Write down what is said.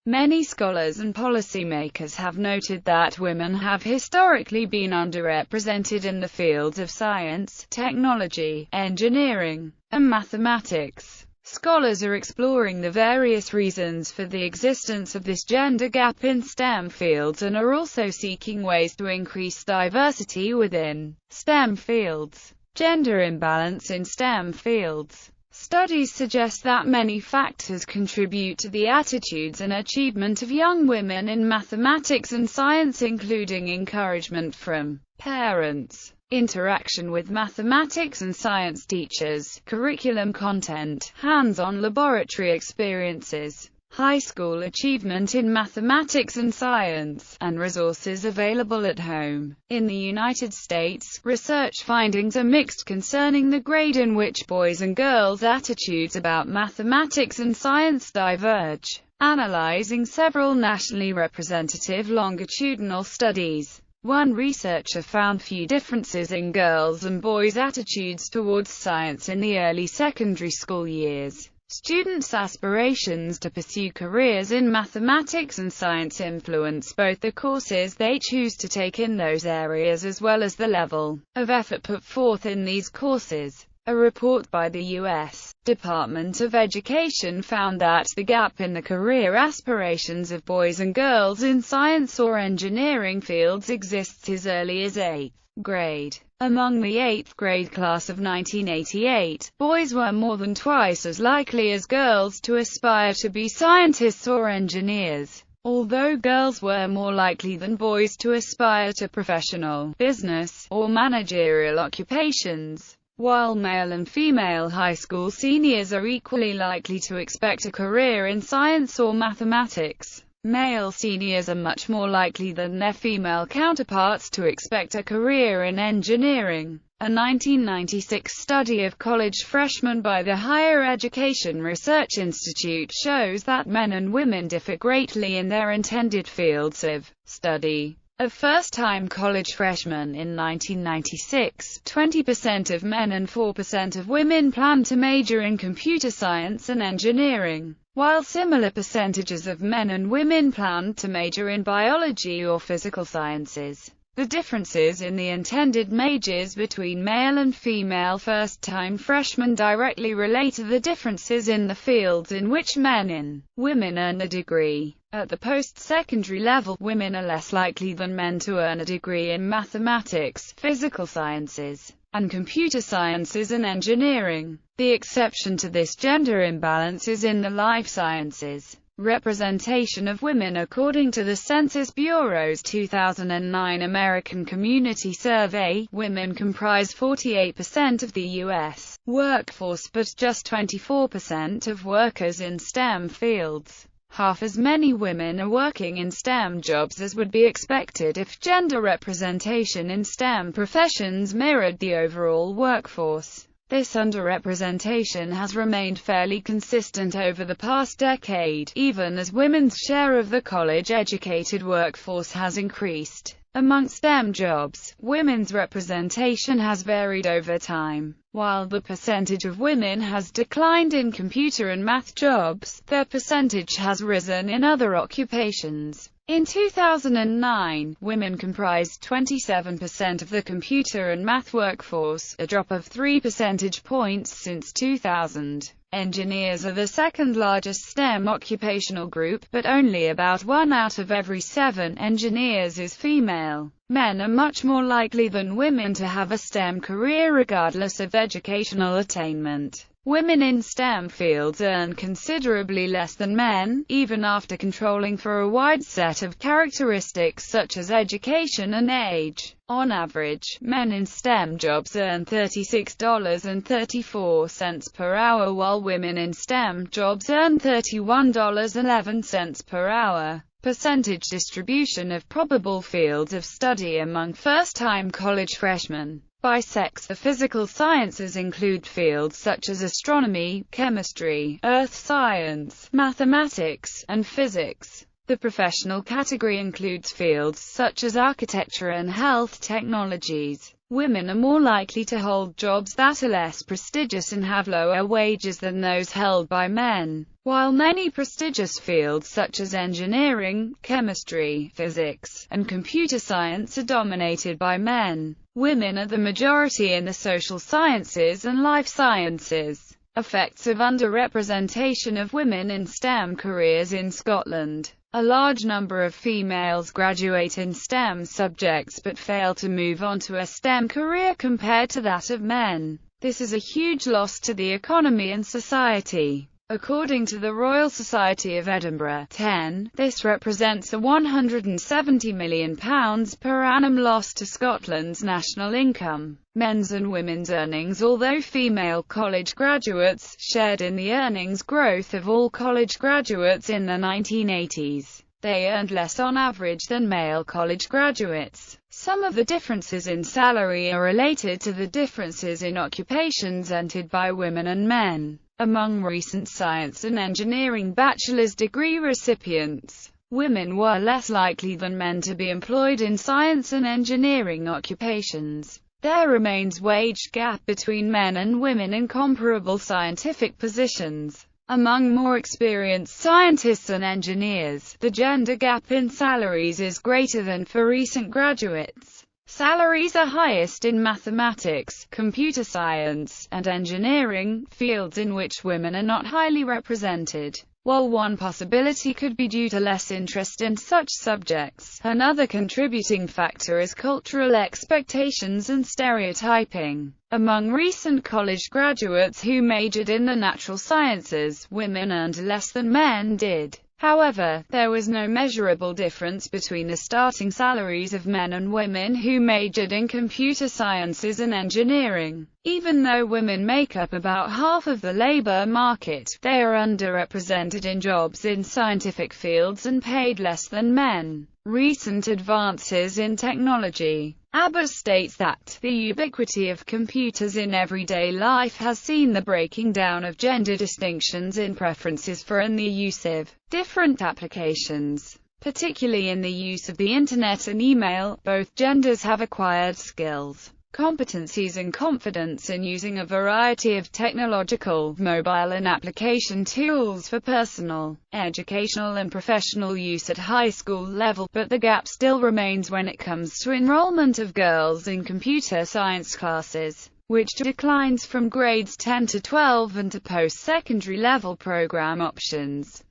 Many scholars and policymakers have noted that women have historically been underrepresented in the fields of science, technology, engineering, and mathematics. Scholars are exploring the various reasons for the existence of this gender gap in STEM fields and are also seeking ways to increase diversity within STEM fields. Gender imbalance in STEM fields. Studies suggest that many factors contribute to the attitudes and achievement of young women in mathematics and science, including encouragement from parents, interaction with mathematics and science teachers, curriculum content, hands-on laboratory experiences, high school achievement in mathematics and science, and resources available at home. In the United States, research findings are mixed concerning the grade in which boys' and girls' attitudes about mathematics and science diverge. Analyzing several nationally representative longitudinal studies, one researcher found few differences in girls' and boys' attitudes towards science in the early secondary school years. Students' aspirations to pursue careers in mathematics and science influence both the courses they choose to take in those areas as well as the level of effort put forth in these courses. A report by the U.S. Department of Education found that the gap in the career aspirations of boys and girls in science or engineering fields exists as early as 8th grade. Among the 8th grade class of 1988, boys were more than twice as likely as girls to aspire to be scientists or engineers, although girls were more likely than boys to aspire to professional, business, or managerial occupations. While male and female high school seniors are equally likely to expect a career in science or mathematics, male seniors are much more likely than their female counterparts to expect a career in engineering. A 1996 study of college freshmen by the Higher Education Research Institute shows that men and women differ greatly in their intended fields of study. Of first-time college freshmen in 1996, 20% of men and 4% of women planned to major in computer science and engineering, while similar percentages of men and women planned to major in biology or physical sciences. The differences in the intended majors between male and female first-time freshmen directly relate to the differences in the fields in which men and women earn a degree. At the post-secondary level, women are less likely than men to earn a degree in mathematics, physical sciences, and computer sciences and engineering. The exception to this gender imbalance is in the life sciences. Representation of women. According to the Census Bureau's 2009 American Community Survey, women comprise 48% of the U.S. workforce but just 24% of workers in STEM fields. Half as many women are working in STEM jobs as would be expected if gender representation in STEM professions mirrored the overall workforce. This underrepresentation has remained fairly consistent over the past decade, even as women's share of the college-educated workforce has increased. Among STEM jobs, women's representation has varied over time. While the percentage of women has declined in computer and math jobs, their percentage has risen in other occupations. In 2009, women comprised 27% of the computer and math workforce, a drop of 3 percentage points since 2000. Engineers are the second largest STEM occupational group, but only about 1 out of every 7 engineers is female. Men are much more likely than women to have a STEM career regardless of educational attainment. Women in STEM fields earn considerably less than men, even after controlling for a wide set of characteristics such as education and age. On average, men in STEM jobs earn $36.34 per hour while women in STEM jobs earn $31.11 per hour. Percentage distribution of probable fields of study among first-time college freshmen. By sex, the physical sciences include fields such as astronomy, chemistry, earth science, mathematics, and physics. The professional category includes fields such as architecture and health technologies. Women are more likely to hold jobs that are less prestigious and have lower wages than those held by men. While many prestigious fields such as engineering, chemistry, physics, and computer science are dominated by men, women are the majority in the social sciences and life sciences. Effects of underrepresentation of women in STEM careers in Scotland. A large number of females graduate in STEM subjects but fail to move on to a STEM career compared to that of men. This is a huge loss to the economy and society. According to the Royal Society of Edinburgh, 10, this represents a £170 million per annum loss to Scotland's national income. Men's and women's earnings. Although female college graduates shared in the earnings growth of all college graduates in the 1980s, they earned less on average than male college graduates. Some of the differences in salary are related to the differences in occupations entered by women and men. Among recent science and engineering bachelor's degree recipients, women were less likely than men to be employed in science and engineering occupations. There remains wage gap between men and women in comparable scientific positions. Among more experienced scientists and engineers, the gender gap in salaries is greater than for recent graduates. Salaries are highest in mathematics, computer science, and engineering, fields in which women are not highly represented. While one possibility could be due to less interest in such subjects, another contributing factor is cultural expectations and stereotyping. Among recent college graduates who majored in the natural sciences, women earned less than men did. However, there was no measurable difference between the starting salaries of men and women who majored in computer sciences and engineering. Even though women make up about half of the labor market, they are underrepresented in jobs in scientific fields and paid less than men. Recent advances in technology. Abbott states that the ubiquity of computers in everyday life has seen the breaking down of gender distinctions in preferences for and the use of different applications. Particularly in the use of the Internet and email, both genders have acquired skills, competencies and confidence in using a variety of technological, mobile and application tools for personal, educational and professional use at high school level, but the gap still remains when it comes to enrollment of girls in computer science classes, which declines from grades 10 to 12 and to post-secondary level program options.